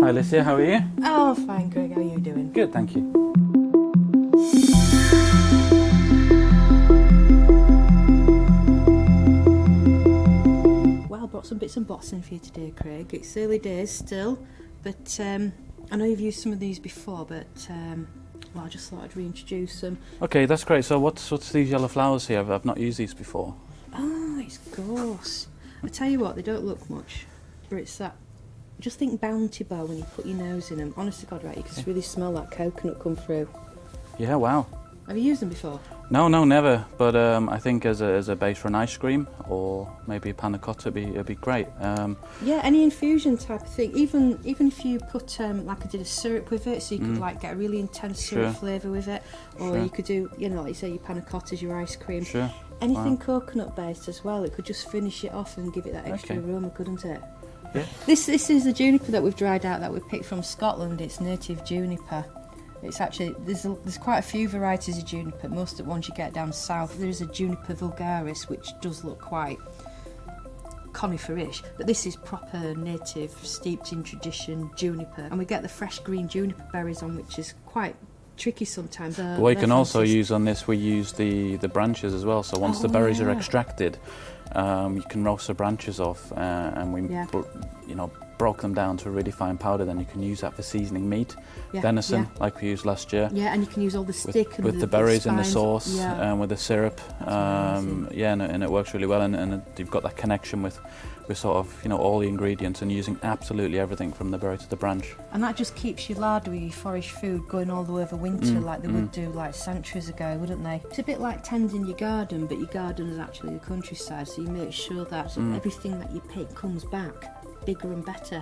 Hi Alysia, how are you? Oh, fine, Greg. How are you doing? Good, thank you. Well, I brought some bits and bobs in for you today, Craig. It's early days still, but I know you've used some of these before, but well, I just thought I'd reintroduce them. Okay, that's great. So what's these yellow flowers here? I've not used these before. Oh, it's gorse. I tell you what, they don't look much, but it's that. Just think Bounty Bar when you put your nose in them. Honest to God, right, you can just really smell that coconut come through. Yeah, wow. Have you used them before? No, never. But I think as a base for an ice cream or maybe a panna cotta, it'd be great. Yeah, any infusion type of thing. Even if you put like I did a syrup with it, so you could like get a really intense syrup flavour with it, or you could do, you know, like you say, your panna cottas, your ice cream. Sure. Anything coconut based as well. It could just finish it off and give it that extra aroma, couldn't it? Yeah. This is the juniper that we've dried out that we've picked from Scotland. It's native juniper. It's actually there's quite a few varieties of juniper. Most of the ones you get down south. There is a juniper vulgaris which does look quite conifer-ish, but this is proper native, steeped in tradition juniper, and we get the fresh green juniper berries on, which is quite tricky sometimes. What you can also use on this, we use the branches as well. So once the berries are extracted, you can roast the branches off, and we broke them down to a really fine powder. Then you can use that for seasoning meat, venison, like we used last year. Yeah, and you can use all the stick with the berries in the sauce, with the syrup. And it works really well, and you've got that connection with sort of, you know, all the ingredients and using absolutely everything from the berry to the branch. And that just keeps your larder with your forage food going all the way over winter, like they would do like centuries ago, wouldn't they? It's a bit like tending your garden, but your garden is actually the countryside, so you make sure that everything that you pick comes back bigger and better.